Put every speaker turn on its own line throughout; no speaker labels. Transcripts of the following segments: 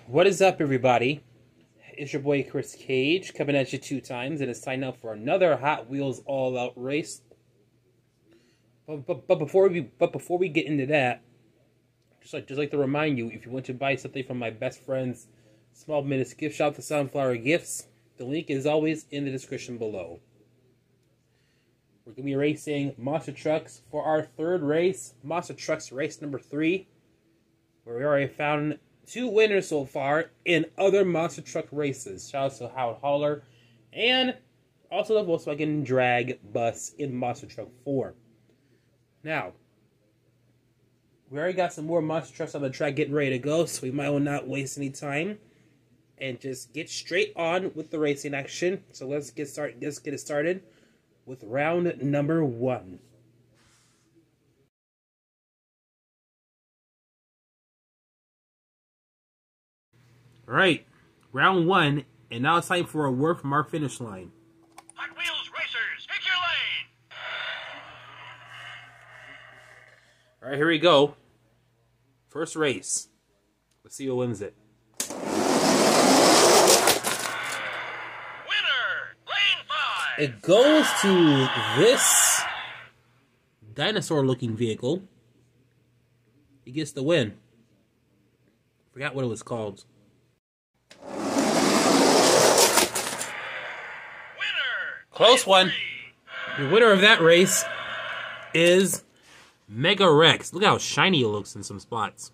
What is up, everybody? It's your boy Chris Cage coming at you 2 times, and it's time now for another Hot Wheels All Out race. But before we get into that, just like to remind you, if you want to buy something from my best friend's Small Minutes gift shop, the Sunflower Gifts, the link is always in the description below. We're gonna be racing Monster Trucks for our third race, Monster Trucks race number 3, where we already found 2 winners so far in other Monster Truck races. Shout out to Howard Haller and also the Volkswagen Drag Bus in Monster Truck 4. Now, we already got some more Monster Trucks on the track getting ready to go, so we might well not waste any time and just get straight on with the racing action. So let's get it started with round number 1. Alright, round 1, and now it's time for a word from our finish line.
Hot Wheels Racers, pick your lane!
Alright, here we go. First race. Let's see who wins it.
Winner, lane 5!
It goes to this dinosaur-looking vehicle. He gets the win. Forgot what it was called. Close one. The winner of that race is Mega Rex. Look how shiny it looks in some spots.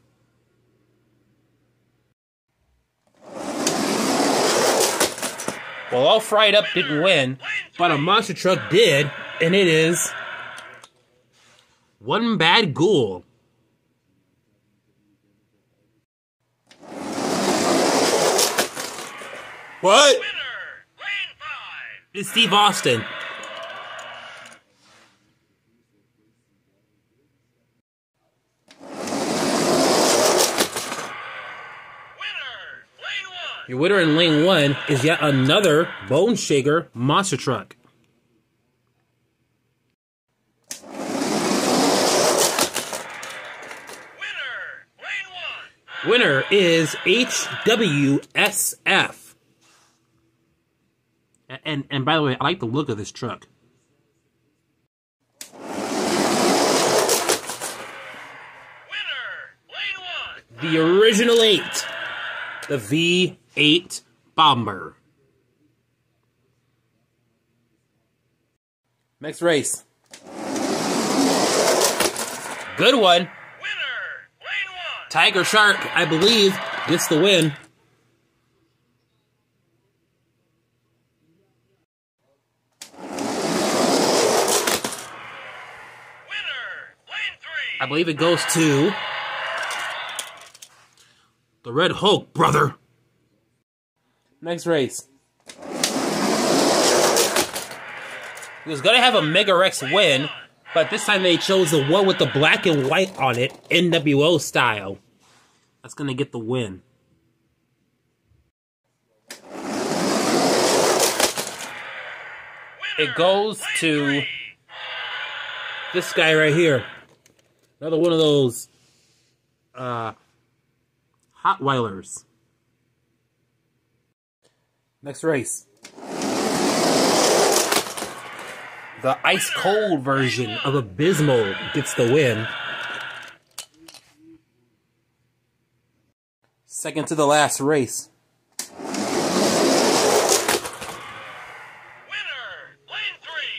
Well, All Fried Up didn't win, but a Monster Truck did, and it is One Bad Ghoul. What? It's Steve Austin. Your winner in lane 1 is yet another Bone Shaker Monster Truck. Winner is HWSF. And by the way, I like the look of this truck. The original 8. The V8 Bomber. Next race. Good one. Tiger Shark, I believe, gets the win. I believe it goes to the Red Hulk, brother. Next race. He was going to have a Mega Rex win, but this time they chose the one with the black and white on it, NWO style. That's going to get the win. It goes to this guy right here. Another one of those Hot Weilers. Next race. The ice cold version of Abysmal gets the win. Second to the last race.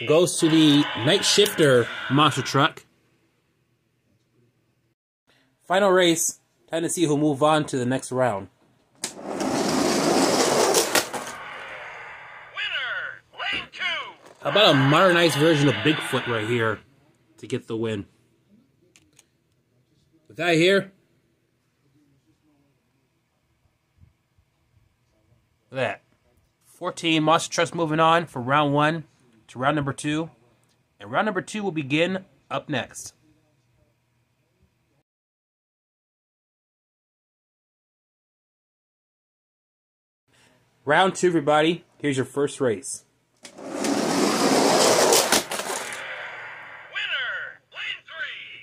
Goes to the Night Shifter Monster Truck. Final race. Time to see who'll move on to the next round. How about a modernized version of Bigfoot right here to get the win? With that here. Look at that. 14 Monster Trucks moving on from round 1 to round number 2. And round number 2 will begin up next. Round 2, everybody. Here's your first race.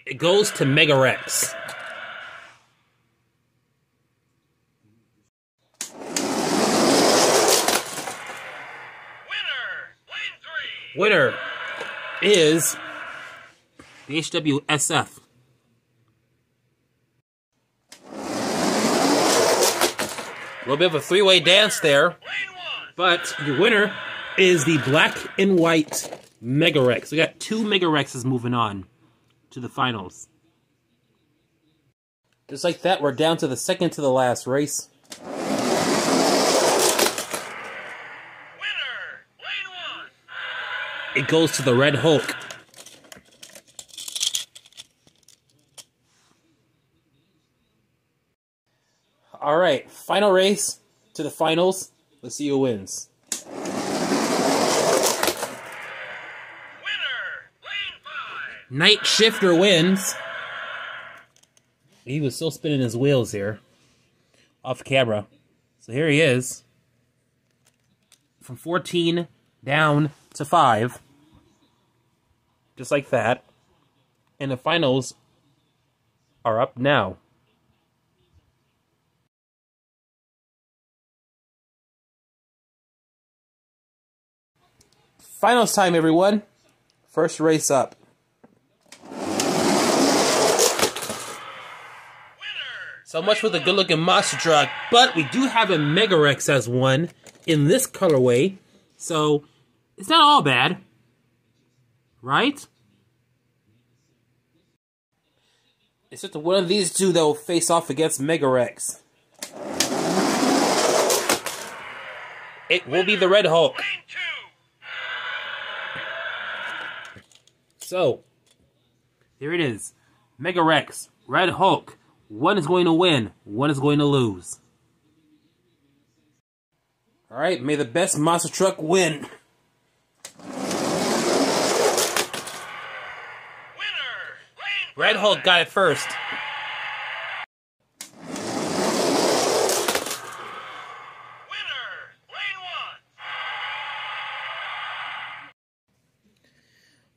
It goes to Mega Rex. winner is the HWSF. A little bit of a three-way dance there, but your winner is the black and white Mega-Wrex. We got 2 Mega-Wrexes moving on to the finals. Just like that, we're down to the second to the last race.
Winner, lane 1.
It goes to the Red Hulk. Alright, final race to the finals. Let's see who wins.
Winner, lane 5.
Night Shifter wins. He was still spinning his wheels here. Off camera. So here he is. From 14 down to 5. Just like that. And the finals are up now. Finals time, everyone. First race up. So much for the good-looking monster truck, but we do have a Mega-Wrex as one in this colorway, so it's not all bad, right? It's just one of these two that will face off against Mega-Wrex. It will be the Red Hulk.
Lane 2.
So, here it is. Mega-Wrex, Red Hulk. One is going to win, one is going to lose. Alright, may the best monster truck win.
Winner, lane
Red Hulk got it first.
Winner, lane 1.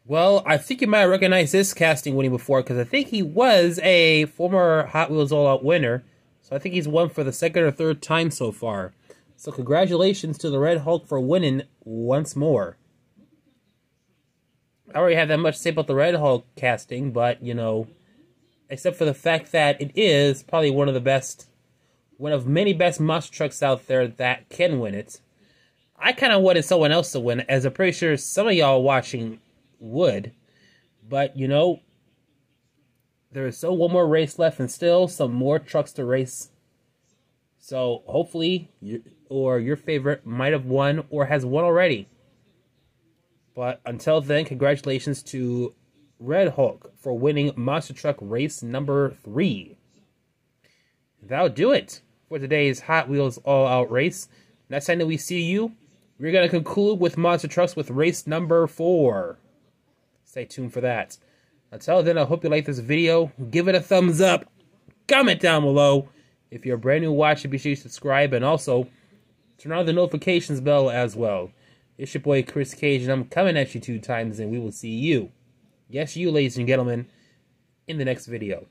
Well, I think you might recognize this casting winning before, because I think he was a former Hot Wheels All Out winner. So I think he's won for the second or third time so far. So congratulations to the Red Hulk for winning once more. I already have that much to say about the Red Hulk casting, but, you know, except for the fact that it is probably one of many best monster trucks out there that can win it. I kind of wanted someone else to win it, as I'm pretty sure some of y'all watching would, but you know, there is still one more race left and still some more trucks to race. So hopefully your favorite might have won or has won already. But until then, congratulations to Red Hulk for winning monster truck race number 3. That'll do it for today's Hot Wheels All Out race. Next time that we see you, we're going to conclude with monster trucks with race number 4. Stay tuned for that. Until then, I hope you like this video. Give it a thumbs up. Comment down below. If you're a brand new watcher, be sure you subscribe. And also, turn on the notifications bell as well. It's your boy, Chris Cage, and I'm coming at you 2 times. And we will see you, yes, you, ladies and gentlemen, in the next video.